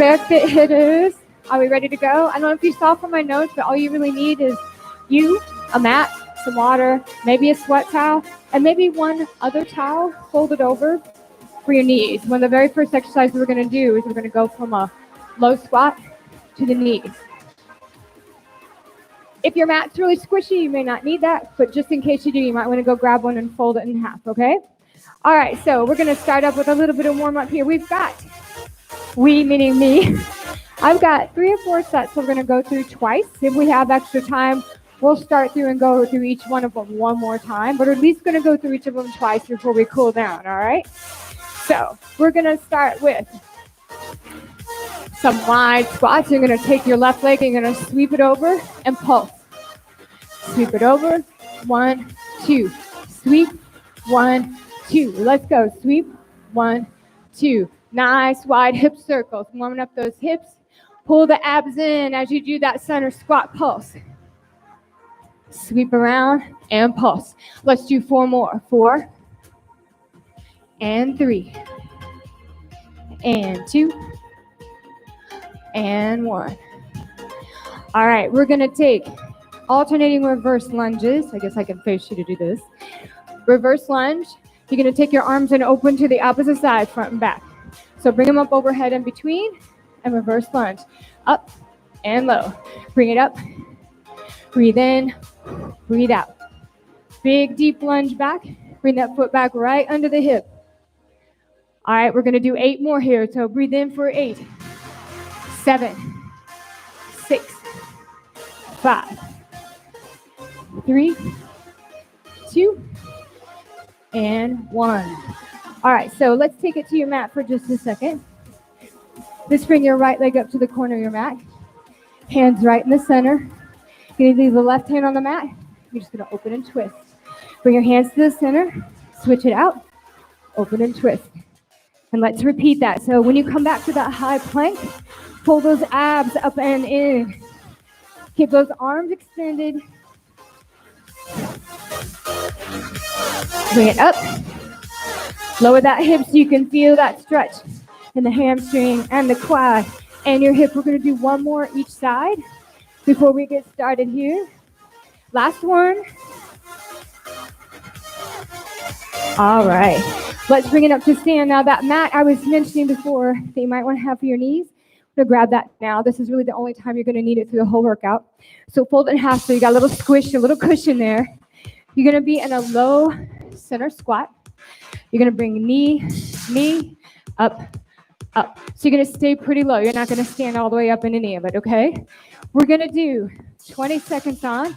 BearFIT hitters, are we ready to go? I don't know if you saw from my notes, but all you really need is you, a mat, some water, maybe a sweat towel, and maybe one other towel folded over for your knees. One of the very first exercises we're going to do is we're going to go from a low squat to the knees. If your mat's really squishy, you may not need that, but just in case you do, you might want to go grab one and fold it in half, okay? All right, so we're going to start up with a little bit of warm-up here. We meaning me, I've got 3 or 4 sets we're going to go through twice. If we have extra time, we'll start through and go through each one of them one more time, but we're at least going to go through each of them twice before we cool down, all right? So we're going to start with some wide squats. You're going to take your left leg and you're going to sweep it over and pulse. Sweep it over, 1, 2. Sweep, 1, 2. Let's go. Sweep, 1, 2. Nice wide hip circles. Warming up those hips. Pull the abs in as you do that center squat pulse. Sweep around and pulse. Let's do 4 more. 4 and 3 and 2 and 1. All right, we're going to take alternating reverse lunges. I guess I can face you to do this. Reverse lunge. You're going to take your arms and open to the opposite side, front and back. So bring them up overhead in between and reverse lunge. Up and low. Bring it up. Breathe in. Breathe out. Big deep lunge back. Bring that foot back right under the hip. All right, we're going to do 8 more here. So breathe in for 8, 7, 6, 5, 3, 2, and 1. All right, so let's take it to your mat for just a second. Just bring your right leg up to the corner of your mat. Hands right in the center. You're going to leave the left hand on the mat. You're just going to open and twist. Bring your hands to the center. Switch it out. Open and twist. And let's repeat that. So when you come back to that high plank, pull those abs up and in. Keep those arms extended. Bring it up. Lower that hip so you can feel that stretch in the hamstring and the quad and your hip. We're going to do 1 more each side before we get started here. Last one. All right. Let's bring it up to stand. Now that mat I was mentioning before that you might want to have for your knees, I'm going to grab that now. This is really the only time you're going to need it through the whole workout. So fold it in half so you got a little squish, a little cushion there. You're going to be in a low center squat. You're going to bring knee, up, up. So you're going to stay pretty low. You're not going to stand all the way up in any of it, okay? We're going to do 20 seconds on,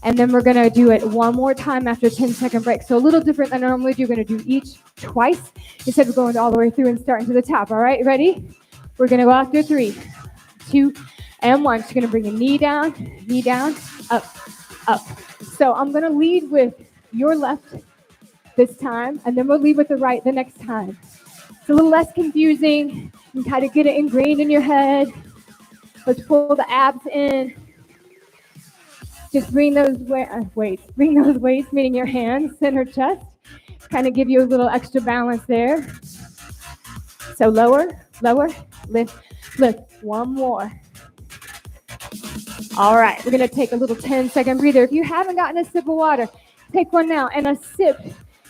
and then we're going to do it 1 more time after a 10-second break. So a little different than I normally do. We're going to do each twice instead of going all the way through and starting to the top, all right? Ready? We're going to go after 3, 2, and 1. So you're going to bring your knee down, up, up. So I'm going to lead with your left this time, and then we'll lead with the right the next time. It's a little less confusing. You can kind of get it ingrained in your head. Let's pull the abs in. Just bring those weights. Bring those weights, meaning your hands, center chest. Kind of give you a little extra balance there. So lower, lift. 1 more. All right, we're going to take a little 10-second breather. If you haven't gotten a sip of water, take one now and a sip.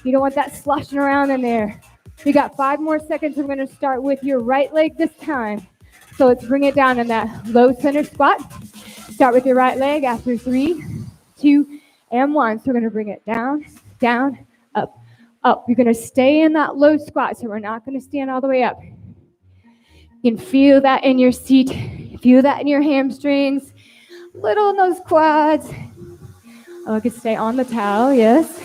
You don't want that sloshing around in there. We got 5 more seconds. We're going to start with your right leg this time. So let's bring it down in that low center squat. Start with your right leg after 3, 2, and 1. So we're going to bring it down, up, up. You're going to stay in that low squat, so we're not going to stand all the way up. You can feel that in your seat. Feel that in your hamstrings. Little in those quads. Oh, I could stay on the towel, yes.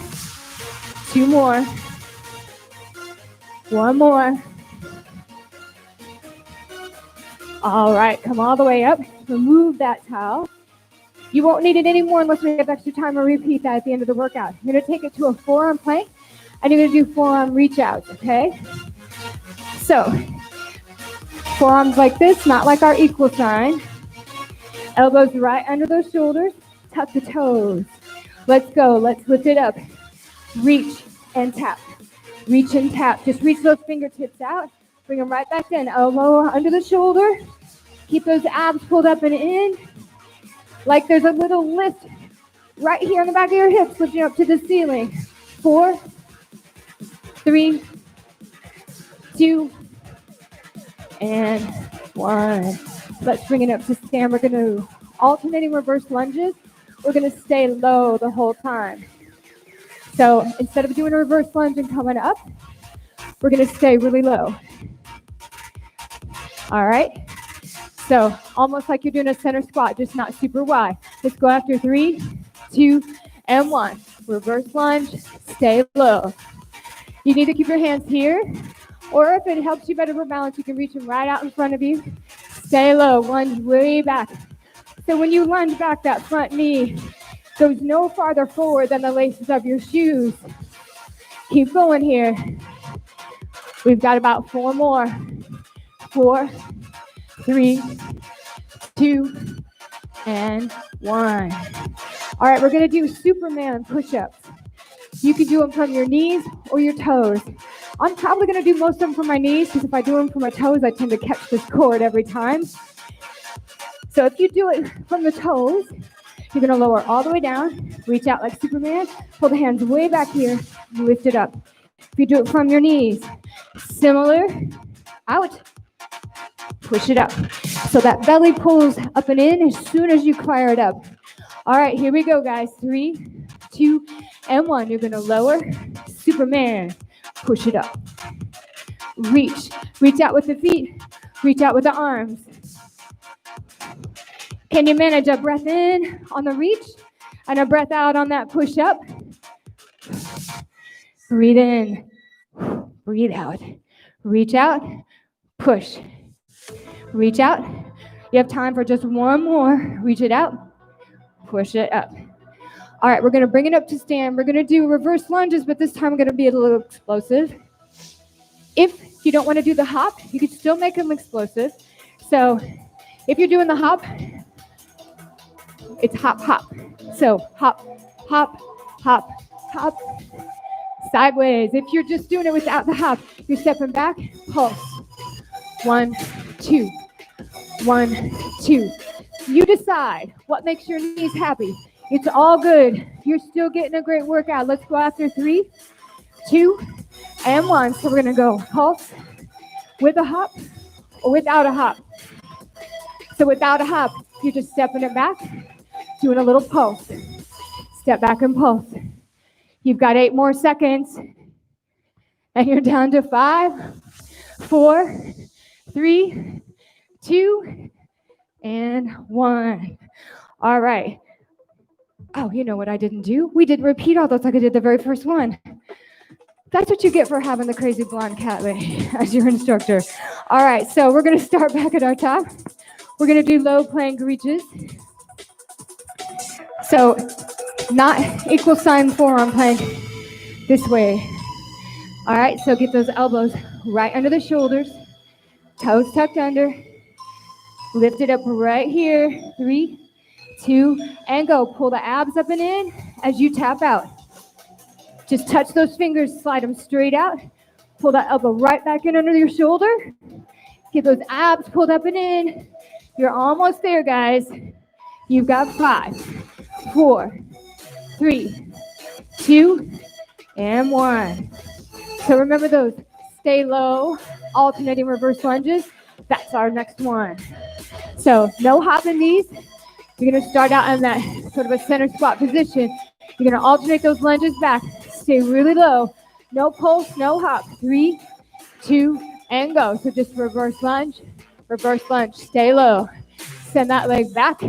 2 more. 1 more. All right, come all the way up. Remove that towel. You won't need it anymore unless we have extra time. We'll repeat that at the end of the workout. You're going to take it to a forearm plank, and you're going to do forearm reach outs, okay? So, forearms like this, not like our equal sign. Elbows right under those shoulders. Tuck the toes. Let's go. Let's lift it up. Reach and tap. Reach and tap. Just reach those fingertips out. Bring them right back in. Elbow under the shoulder. Keep those abs pulled up and in. Like there's a little lift right here on the back of your hips, lifting up to the ceiling. 4, 3, 2, and 1. Let's bring it up to stand. We're going to alternating reverse lunges. We're going to stay low the whole time. So instead of doing a reverse lunge and coming up, we're going to stay really low. All right. So almost like you're doing a center squat, just not super wide. Let's go after 3, 2, and 1. Reverse lunge, stay low. You need to keep your hands here, or if it helps you better for balance, you can reach them right out in front of you. Stay low, lunge way back. So when you lunge back, that front knee goes no farther forward than the laces of your shoes. Keep going here. We've got about 4 more. 4, 3, 2, and 1. All right, we're going to do Superman push-ups. You can do them from your knees or your toes. I'm probably going to do most of them from my knees because if I do them from my toes, I tend to catch this cord every time. So if you do it from the toes, you're going to lower all the way down, reach out like Superman, pull the hands way back here, lift it up. If you do it from your knees, similar, out, push it up. So that belly pulls up and in as soon as you fire it up. All right, here we go, guys. 3, 2, and 1. You're going to lower, Superman, push it up. Reach out with the feet, reach out with the arms. Can you manage a breath in on the reach and a breath out on that push up? Breathe in, breathe out. Reach out, push. Reach out. You have time for just one more. Reach it out, push it up. All right, we're going to bring it up to stand. We're going to do reverse lunges, but this time we're going to be a little explosive. If you don't want to do the hop, you can still make them explosive. So if you're doing the hop, it's hop, hop. So hop, hop, hop, hop, sideways. If you're just doing it without the hop, you're stepping back, pulse. 1, 2, 1, 2. You decide what makes your knees happy. It's all good. You're still getting a great workout. Let's go after 3, 2, and 1. So we're going to go pulse with a hop or without a hop. So without a hop, you're just stepping it back, doing a little pulse. Step back and pulse. You've got 8 more seconds. And you're down to 5, 4, 3, 2, and 1. All right. Oh, you know what I didn't do? We didn't repeat all those like I did the very first one. That's what you get for having the crazy blonde cat lady as your instructor. All right, so we're going to start back at our top. We're going to do low plank reaches. So not equal sign forearm plank this way. All right, so get those elbows right under the shoulders, toes tucked under. Lift it up right here. 3, 2, and go. Pull the abs up and in as you tap out. Just touch those fingers, slide them straight out. Pull that elbow right back in under your shoulder. Get those abs pulled up and in. You're almost there, guys. You've got 5, 4, 3, 2, and 1. So remember those. Stay low, alternating reverse lunges. That's our next one. So no hopping these. You're going to start out in that sort of a center squat position. You're going to alternate those lunges back. Stay really low. No pulse, no hop. 3, 2, and go. So just reverse lunge, stay low. Send that leg back,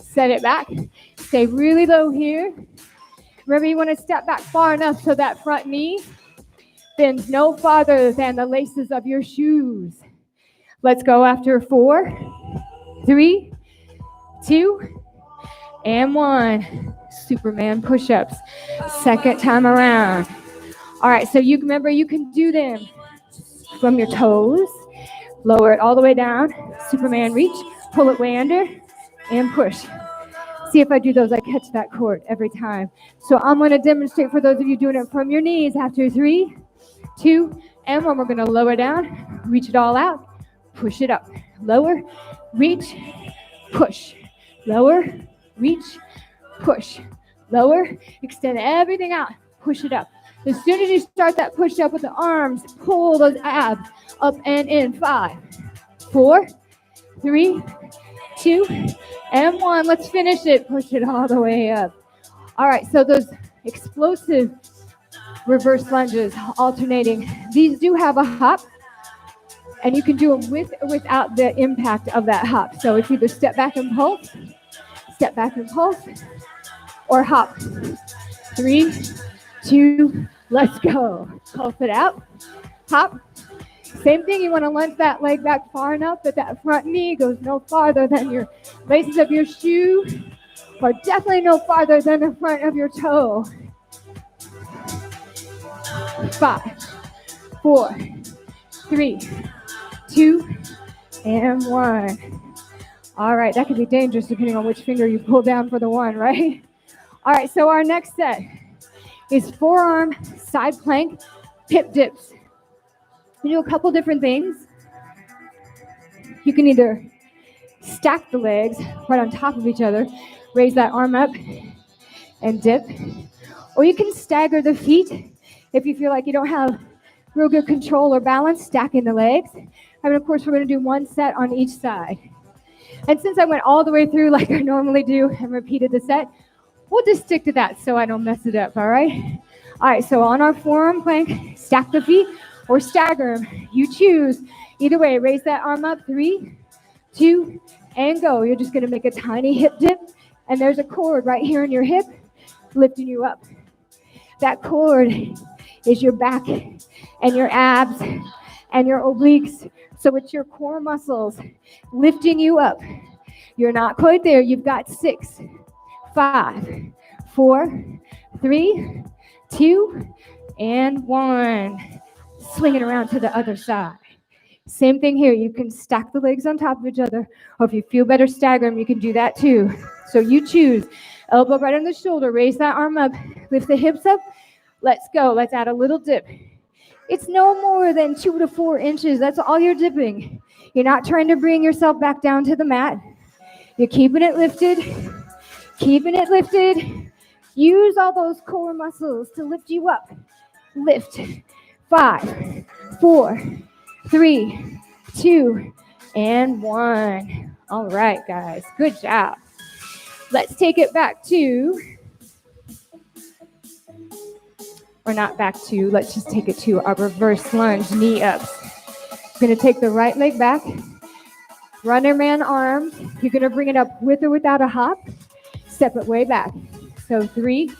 set it back. Stay really low here. Remember, you want to step back far enough so that front knee bends no farther than the laces of your shoes. Let's go after 4, 3, 2, and 1. Superman push-ups. Second time around. All right, so you remember you can do them from your toes. Lower it all the way down. Superman reach. Pull it way under and push. See if I do those, I catch that cord every time. So I'm going to demonstrate for those of you doing it from your knees after 3, 2, and 1. We're going to lower down, reach it all out, push it up. Lower, reach, push. Lower, reach, push. Lower, extend everything out, push it up. As soon as you start that push up with the arms, pull those abs up and in. 5, 4, 3, 2, and 1. Let's finish it. Push it all the way up. All right, so those explosive reverse lunges, alternating. These do have a hop, and you can do them with or without the impact of that hop. So it's either step back and pulse, or hop. 3, 2, let's go. Pulse it out, hop. Same thing, you want to lunge that leg back far enough that that front knee goes no farther than your laces of your shoe, or definitely no farther than the front of your toe. 5, 4, 3, 2, and 1. All right, that could be dangerous depending on which finger you pull down for the 1, right? All right, so our next set is forearm side plank hip dips. You do a couple different things. You can either stack the legs right on top of each other, raise that arm up and dip, or you can stagger the feet if you feel like you don't have real good control or balance, stacking the legs. And of course, we're going to do 1 set on each side. And since I went all the way through like I normally do and repeated the set, we'll just stick to that so I don't mess it up, all right? All right, so on our forearm plank, stack the feet or stagger them. You choose. Either way, raise that arm up. 3, 2, and go. You're just going to make a tiny hip dip, and there's a cord right here in your hip lifting you up. That cord is your back and your abs and your obliques. So it's your core muscles lifting you up. You're not quite there. You've got 6, 5, 4, 3, 2, and 1. Swing it around to the other side. Same thing here. You can stack the legs on top of each other, or if you feel better stagger them, you can do that too. So you choose. Elbow right on the shoulder. Raise that arm up. Lift the hips up. Let's go. Let's add a little dip. It's no more than 2 to 4 inches. That's all you're dipping. You're not trying to bring yourself back down to the mat. You're keeping it lifted. Keeping it lifted. Use all those core muscles to lift you up. Lift. 5, 4, 3, 2, and 1. All right, guys. Good job. Let's take it back to, or not back to, let's just take it to our reverse lunge knee ups. You're going to take the right leg back, runner man arms. You're going to bring it up with or without a hop. Step it way back. So 3,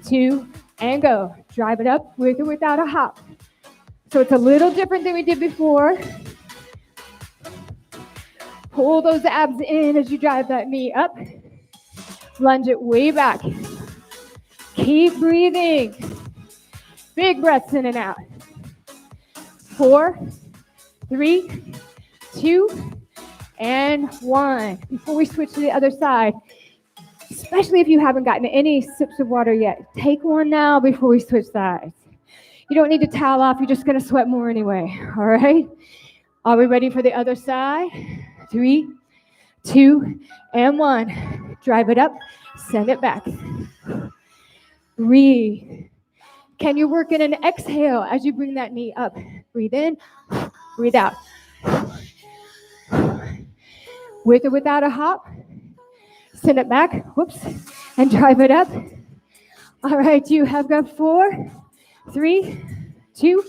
2, and go. Drive it up with or without a hop. So it's a little different than we did before. Pull those abs in as you drive that knee up. Lunge it way back. Keep breathing. Big breaths in and out. 4, 3, 2, and 1. Before we switch to the other side, especially if you haven't gotten any sips of water yet, take one now before we switch sides. You don't need to towel off. You're just going to sweat more anyway. All right? Are we ready for the other side? 3, 2, and 1. Drive it up. Send it back. Breathe. Can you work in an exhale as you bring that knee up? Breathe in. Breathe out. With or without a hop. Send it back. Whoops. And drive it up. All right. You have got 4, 3, 2,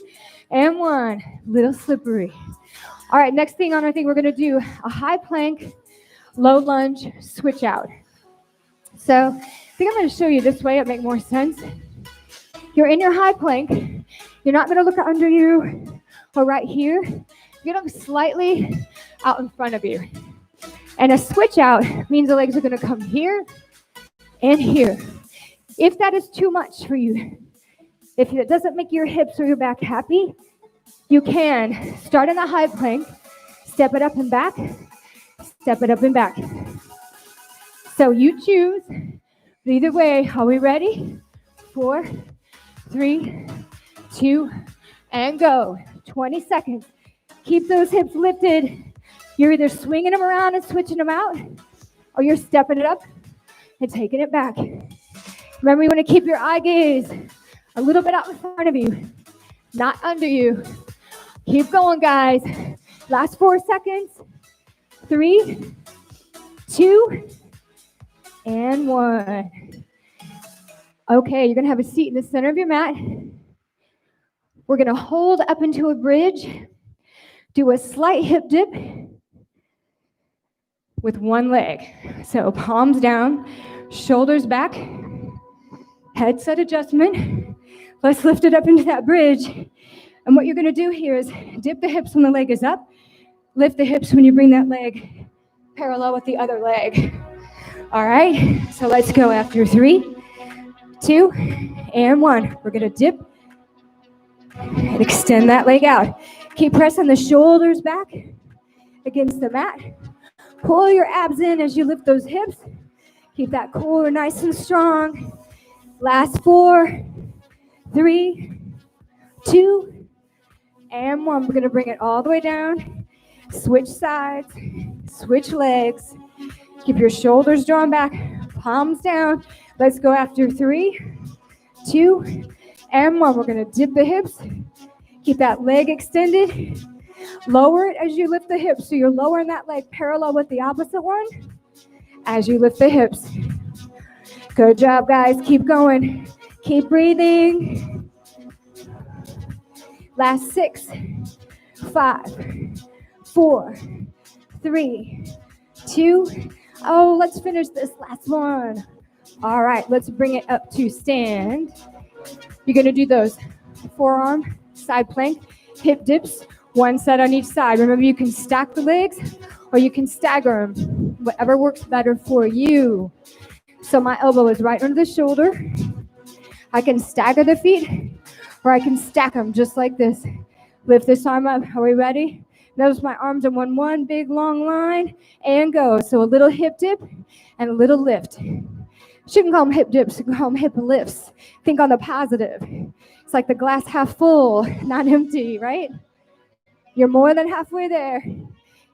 and 1. Little slippery. All right, next thing on our thing, we're going to do a high plank, low lunge, switch out. So I think I'm going to show you this way. It'll make more sense. You're in your high plank. You're not going to look under you or right here. You're going to look slightly out in front of you. And a switch out means the legs are going to come here and here. If that is too much for you, if it doesn't make your hips or your back happy, you can start in a high plank, step it up and back, step it up and back. So you choose. Either way, are we ready? 4, 3, 2, and go. 20 seconds. Keep those hips lifted. You're either swinging them around and switching them out, or you're stepping it up and taking it back. Remember, you want to keep your eye gaze a little bit out in front of you, not under you. Keep going, guys. Last 4 seconds. 3, 2, and 1. Okay, you're going to have a seat in the center of your mat. We're going to hold up into a bridge, do a slight hip dip with one leg. So palms down, shoulders back, head set adjustment. Let's lift it up into that bridge. And what you're going to do here is dip the hips when the leg is up, lift the hips when you bring that leg parallel with the other leg. All right, so let's go after 3, 2, and 1. We're going to dip and extend that leg out. Keep pressing the shoulders back against the mat. Pull your abs in as you lift those hips. Keep that core nice and strong. Last 4, 3, 2, and 1. We're going to bring it all the way down. Switch sides, switch legs. Keep your shoulders drawn back, palms down. Let's go after 3, 2, and 1. We're going to dip the hips. Keep that leg extended. Lower it as you lift the hips. So you're lowering that leg parallel with the opposite one as you lift the hips. Good job, guys. Keep going. Keep breathing. Last 6, 5, 4, 3, 2. Oh, let's finish this last one. All right, let's bring it up to stand. You're going to do those forearm, side plank, hip dips, one set on each side. Remember, you can stack the legs or you can stagger them, whatever works better for you. So my elbow is right under the shoulder. I can stagger the feet or I can stack them just like this. Lift this arm up. Are we ready? Notice my arms are one big long line and go. So a little hip dip and a little lift. Shouldn't call them hip dips, you can call them hip lifts. Think on the positive. It's like the glass half full, not empty, right? You're more than halfway there.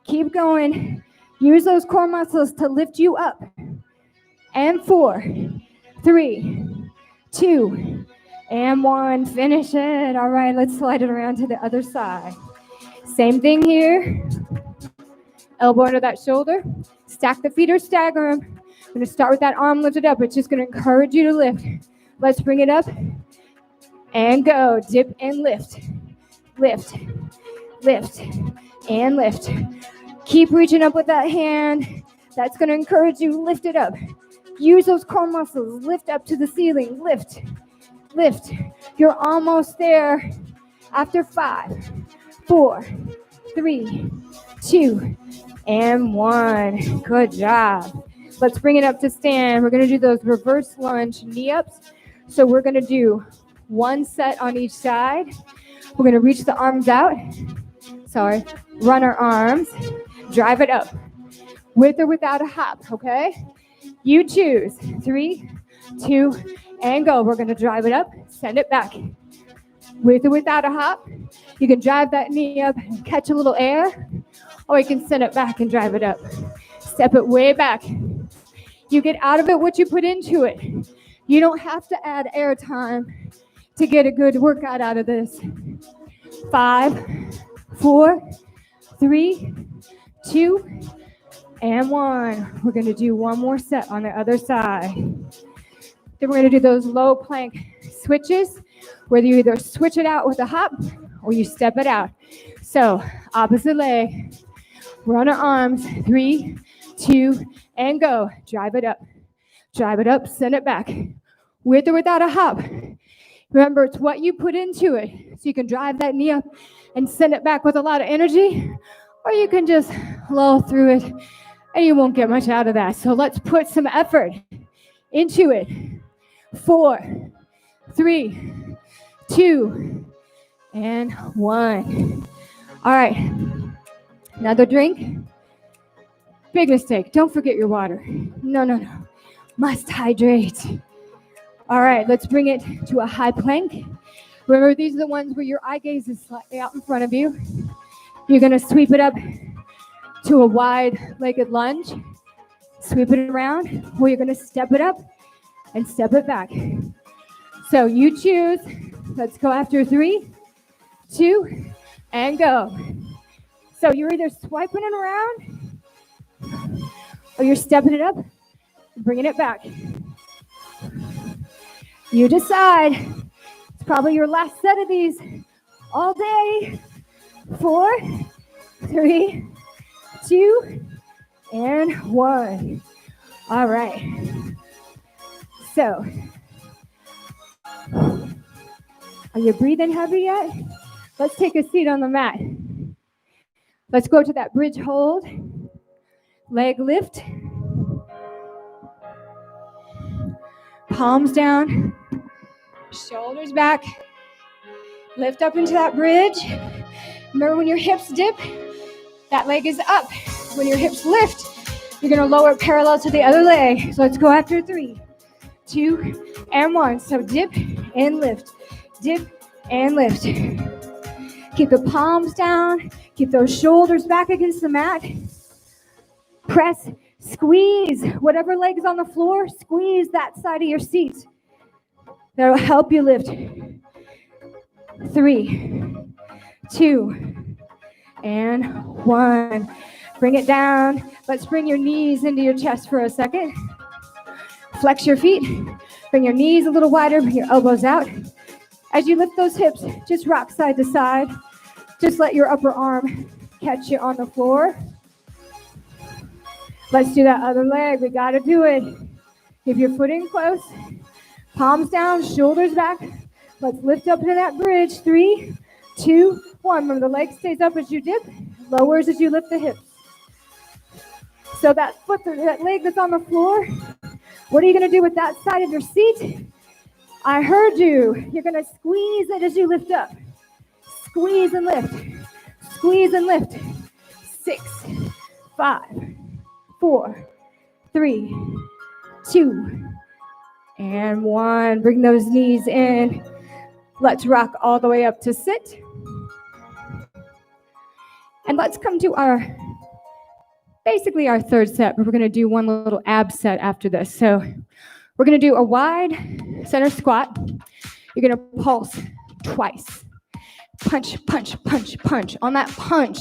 Keep going. Use those core muscles to lift you up. And 4, 3, 2, and 1. Finish it. All right, let's slide it around to the other side. Same thing here. Elbow under that shoulder. Stack the feet or stagger them. I'm going to start with that arm lifted up. It's just going to encourage you to lift. Let's bring it up and go. Dip and lift. Lift, lift, and lift. Keep reaching up with that hand. That's going to encourage you. Lift it up. Use those core muscles. Lift up to the ceiling. Lift, lift. You're almost there. After 5, 4, 3, 2, and 1. Good job. Let's bring it up to stand. We're going to do those reverse lunge knee ups. So we're going to do one set on each side. We're going to reach the arms out. Run our arms. Drive it up. With or without a hop, okay? You choose. 3, 2, and go. We're going to drive it up. Send it back. With or without a hop. You can drive that knee up and catch a little air. Or you can send it back and drive it up. Step it way back. You get out of it what you put into it. You don't have to add air time to get a good workout out of this. 5, 4, 3, 2, and 1. We're going to do one more set on the other side. Then we're going to do those low plank switches, whether you either switch it out with a hop or you step it out. So opposite leg. Run our arms. 3, 2, and go. Drive it up. Drive it up. Send it back. With or without a hop. Remember, it's what you put into it. So you can drive that knee up and send it back with a lot of energy, or you can just lull through it and you won't get much out of that. So let's put some effort into it. 4, 3, 2, and 1. All right. Another drink. Big mistake. Don't forget your water. No. Must hydrate. All right, let's bring it to a high plank. We're Remember, these are the ones where your eye gaze is slightly out in front of you. You're going to sweep it up to a wide-legged lunge. Sweep it around, or you're going to step it up and step it back. So you choose. Let's go after 3, 2, and go. So you're either swiping it around, or you're stepping it up, bringing it back. You decide. It's probably your last set of these all day. 4, 3, 2, and 1. All right. So, are you breathing heavy yet? Let's take a seat on the mat. Let's go to that bridge hold. Leg lift. Palms down. Shoulders back. Lift up into that bridge. Remember, when your hips dip, that leg is up. When your hips lift, you're going to lower it parallel to the other leg. So let's go after 3, 2, and 1. So dip and lift. Dip and lift. Keep the palms down. Keep those shoulders back against the mat. Press, squeeze. Whatever leg is on the floor, squeeze that side of your seat. That'll help you lift. 3, 2, and 1. Bring it down. Let's bring your knees into your chest for a second. Flex your feet. Bring your knees a little wider. Bring your elbows out. As you lift those hips, just rock side to side. Just let your upper arm catch you on the floor. Let's do that other leg. We got to do it. Keep your footing close. Palms down, shoulders back. Let's lift up into that bridge. 3, 2, 1. Remember, the leg stays up as you dip, lowers as you lift the hips. So that leg that's on the floor, what are you going to do with that side of your seat? I heard you. You're going to squeeze it as you lift up. Squeeze and lift. Squeeze and lift. 6, 5, 4, 3, 2, and 1. Bring those knees in. Let's rock all the way up to sit. And let's come to basically our third set, but we're going to do one little ab set after this. So we're going to do a wide center squat. You're going to pulse twice. Punch, punch, punch, punch. On that punch,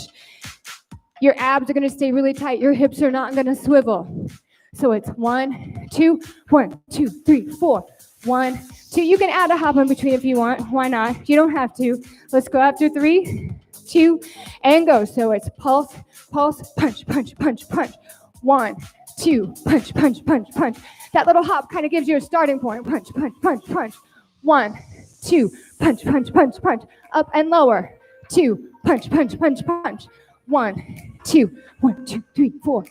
your abs are going to stay really tight. Your hips are not going to swivel. So it's 1, 2, 1, 2, 3, 4. 1, 2. You can add a hop in between if you want. Why not? You don't have to. Let's go after 3, 2, and go. So it's pulse, pulse, punch, punch, punch, punch. 1, 2, punch, punch, punch, punch. That little hop kind of gives you a starting point. Punch, punch, punch, punch. 1, 2, punch, punch, punch, punch. Up and lower. 2, punch, punch, punch, punch. 1, 2, 1, 2, 3, 4.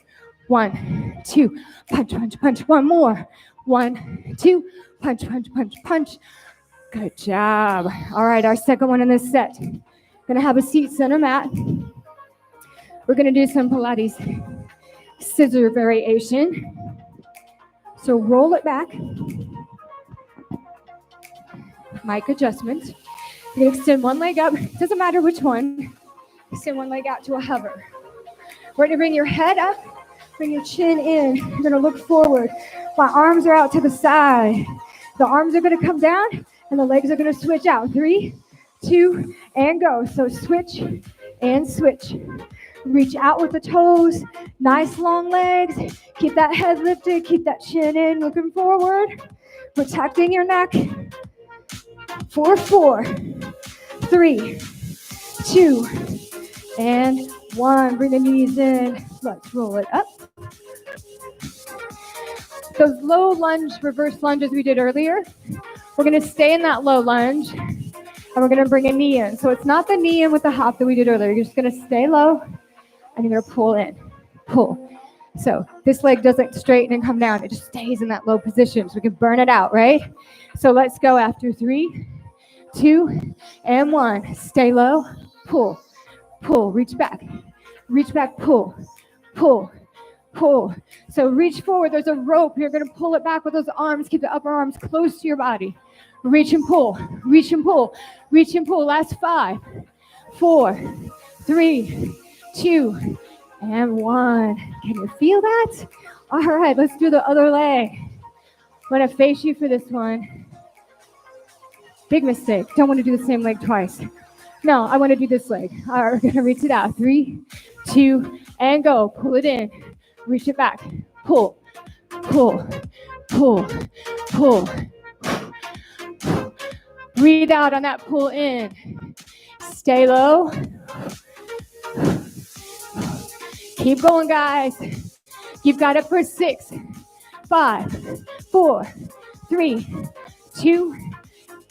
1, 2, punch, punch, punch. One more. 1, 2, punch, punch, punch, punch. Good job. All right, our second one in this set. Gonna have a seat center mat. We're gonna do some Pilates scissor variation. So roll it back. Mic adjustment. You're gonna extend one leg up. Doesn't matter which one. Extend one leg out to a hover. We're gonna bring your head up. Bring your chin in. You're gonna look forward. My arms are out to the side. The arms are gonna come down and the legs are gonna switch out. 3, 2, and go. So switch and switch. Reach out with the toes. Nice long legs. Keep that head lifted. Keep that chin in. Looking forward. Protecting your neck. 4, 4, 3, 2, and 1. Bring the knees in. Let's roll it up. Those low lunge, reverse lunges we did earlier, we're going to stay in that low lunge, and we're going to bring a knee in. So it's not the knee in with the hop that we did earlier. You're just going to stay low, and you're going to pull in. Pull. So this leg doesn't straighten and come down. It just stays in that low position, so we can burn it out, right? So let's go after 3, 2, and 1. Stay low. Pull. Pull. Reach back. Reach back. Pull. Pull. Pull. So reach forward. There's a rope. You're going to pull it back with those arms. Keep the upper arms close to your body. Reach and pull, reach and pull, reach and pull. Last 5, 4, 3, 2, and 1. Can you feel that? All right, let's do the other leg. I'm gonna face you for this one. Big mistake. Don't want to do the same leg twice. No, I want to do this leg. All right, we're gonna reach it out. 3, 2, and go. Pull it in. Reach it back. Pull, pull, pull, pull. Breathe out on that pull in. Stay low. Keep going, guys. You've got it for 6, 5, 4, 3, 2,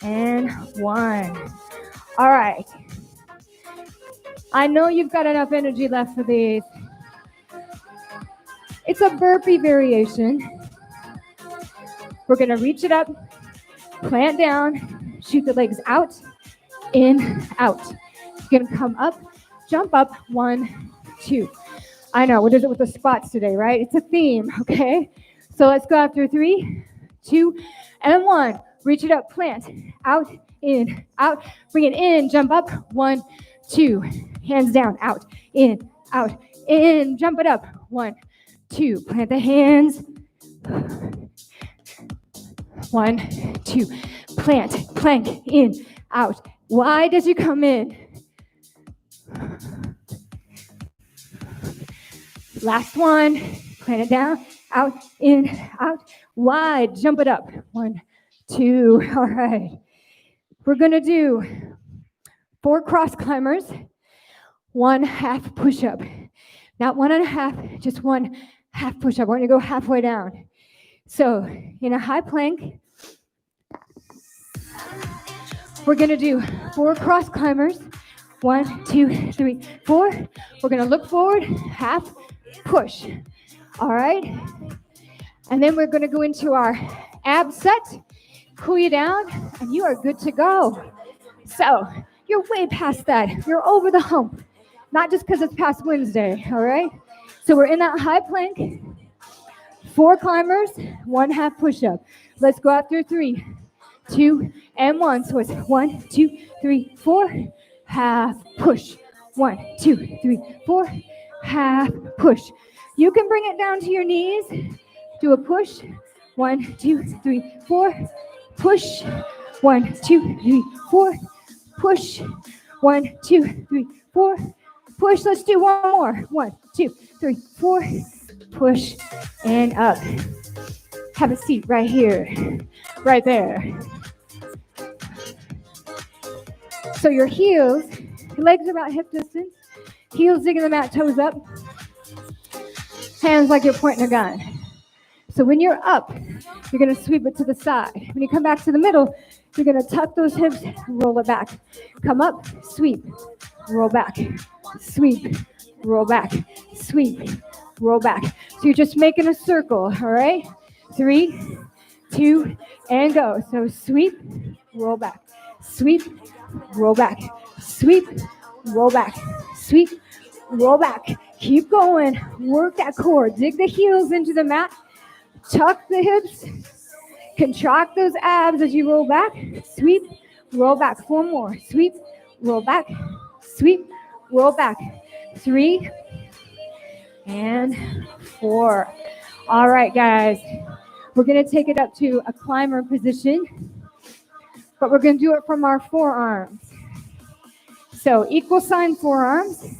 and 1. All right. I know you've got enough energy left for these. It's a burpee variation. We're going to reach it up, plant down, shoot the legs out, in, out. You're going to come up, jump up, 1, 2. I know, what is it with the spots today, right? It's a theme, okay? So let's go after 3, 2, and 1. Reach it up, plant, out, in, out. Bring it in, jump up, 1, 2. Hands down, out, in, jump it up, 1, 2. Plant the hands. 1, 2. Plant, plank, in, out. Wide as you come in. Last one. Plant it down, out, in, out. Wide, jump it up. 1, 2. All right. We're going to do 4 cross climbers, 1 half push-up. Not 1.5, just 1 half push-up. We're going to go halfway down. So in a high plank, we're going to do 4 cross climbers. 1, 2, 3, 4. We're going to look forward, half push. All right. And then we're going to go into our ab set. Cool you down, and you are good to go. So you're way past that. You're over the hump. Not just because it's past Wednesday, all right? So we're in that high plank. 4 climbers, 1 half push-up. Let's go out through 3, 2, and 1. So it's 1, 2, 3, 4, half push. 1, 2, 3, 4, half push. You can bring it down to your knees. Do a push. 1, 2, 3, 4. Push. 1, 2, 3, 4. Push. 1, 2, 3, 4. Push. Let's do one more. 1, 2, 3, 4. Push and up. Have a seat right here, right there. So your heels, your legs are about hip distance. Heels digging the mat, toes up. Hands like you're pointing a gun. So when you're up, you're going to sweep it to the side. When you come back to the middle, you're going to tuck those hips, roll it back. Come up, sweep, roll back, sweep, roll back, sweep, roll back. So you're just making a circle, all right? 3, 2, and go. So sweep, roll back, sweep, roll back, sweep, roll back, sweep, roll back. Keep going. Work that core. Dig the heels into the mat. Tuck the hips. Contract those abs as you roll back. Sweep, roll back. 4 more. Sweep, roll back. Sweep, roll back. 3 and 4. All right, guys. We're going to take it up to a climber position, but we're going to do it from our forearms. So equal sign forearms.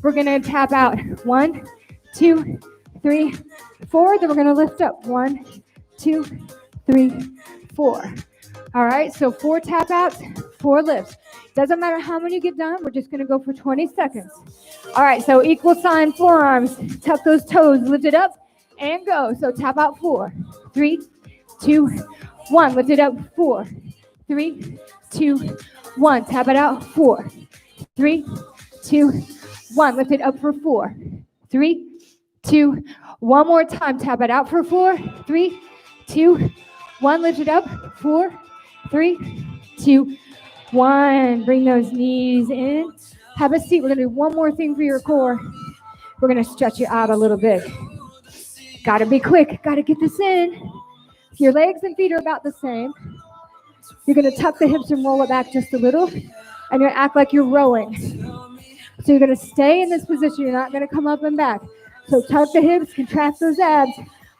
We're going to tap out 1, 2, 3, 4. Then we're going to lift up 1, 2, 3, 4. All right, so 4 tap outs, 4 lifts. Doesn't matter how many you get done. We're just going to go for 20 seconds. All right, so equal sign forearms. Tuck those toes, lift it up, and go. So tap out 4, 3, 2, 1. Lift it up 4, 3, 2, 1. Tap it out 4, 3, 2, 1. Lift it up for 4, 3, 2. One more time. Tap it out for 4, 3, 2, 1. Lift it up 4, 3, 2, 1. Bring those knees in. Have a seat. We're going to do one more thing for your core. We're going to stretch it out a little bit. Got to be quick. Got to get this in. Your legs and feet are about the same. You're going to tuck the hips and roll it back just a little, and you're going to act like you're rowing. So you're going to stay in this position. You're not going to come up and back. So tuck the hips, contract those abs.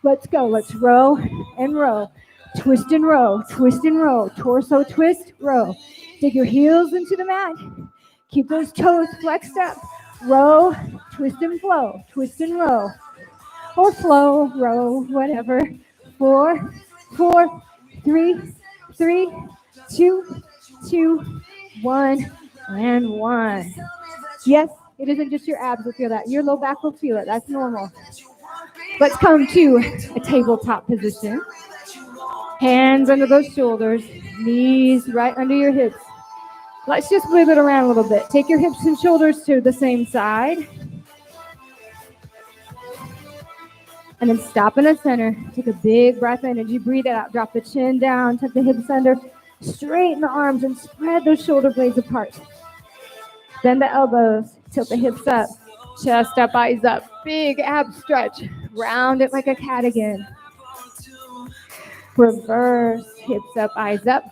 Let's go. Let's row and row. Twist and row. Twist and row. Torso twist, row. Dig your heels into the mat. Keep those toes flexed up. Row, twist and flow. Twist and row. Or flow, row, whatever. 4, 4, 3, 3, 2, 2, 1, and 1. Yes, it isn't just your abs will feel that. Your low back will feel it. That's normal. Let's come to a tabletop position. Hands under those shoulders, knees right under your hips. Let's just wiggle it around a little bit. Take your hips and shoulders to the same side. And then stop in the center. Take a big breath in as you breathe it out. Drop the chin down, tuck the hips under. Straighten the arms and spread those shoulder blades apart. Bend the elbows, tilt the hips up. Chest up, eyes up. Big ab stretch. Round it like a cat again. Reverse, hips up, eyes up.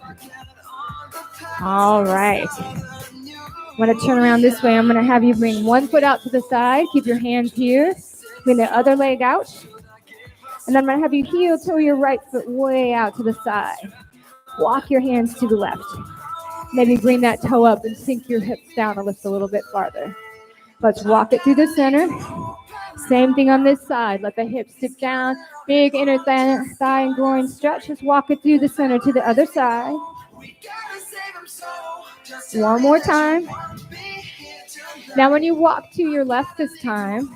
All right. I'm going to turn around this way. I'm going to have you bring one foot out to the side. Keep your hands here. Bring the other leg out. And then I'm going to have you heel toe your right foot way out to the side. Walk your hands to the left. Maybe bring that toe up and sink your hips down and lift a little bit farther. Let's walk it through the center. Same thing on this side. Let the hips dip down. Big inner thigh and groin stretch. Just walk it through the center to the other side. One more time. Now when you walk to your left this time,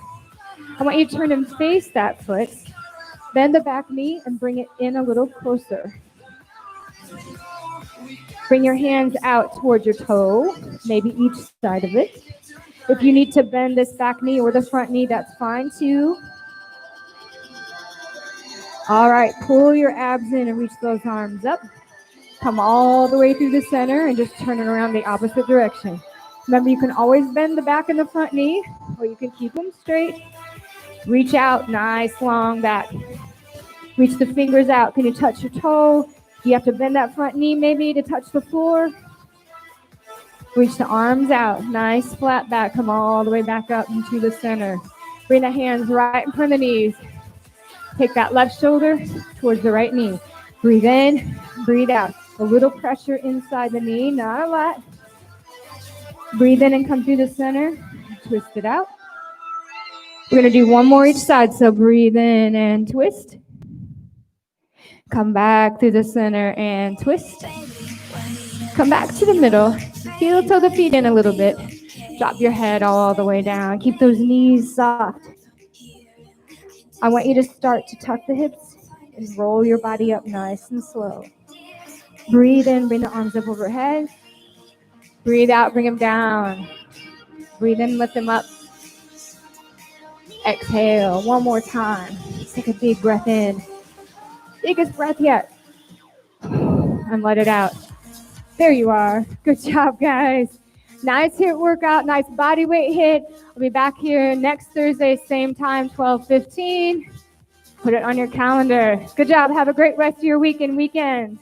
I want you to turn and face that foot. Bend the back knee and bring it in a little closer. Bring your hands out towards your toe, maybe each side of it. If you need to bend this back knee or the front knee, that's fine too. All right, pull your abs in and reach those arms up. Come all the way through the center and just turn it around the opposite direction. Remember, you can always bend the back and the front knee, or you can keep them straight. Reach out, nice long back. Reach the fingers out. Can you touch your toe? You have to bend that front knee maybe to touch the floor. Reach the arms out, nice flat back. Come all the way back up into the center. Bring the hands right in front of the knees. Take that left shoulder towards the right knee. Breathe in, breathe out. A little pressure inside the knee, not a lot. Breathe in and come through the center. Twist it out. We're going to do one more each side. So breathe in and twist. Come back through the center and twist. Come back to the middle. Heel toe the feet in a little bit. Drop your head all the way down. Keep those knees soft. I want you to start to tuck the hips and roll your body up nice and slow. Breathe in, bring the arms up overhead. Breathe out, bring them down. Breathe in, lift them up. Exhale, one more time. Take a big breath in. Biggest breath yet. And let it out. There you are. Good job, guys. Nice HIIT workout, nice body weight HIIT. I'll be back here next Thursday, same time, 12:15. Put it on your calendar. Good job. Have a great rest of your week and weekend.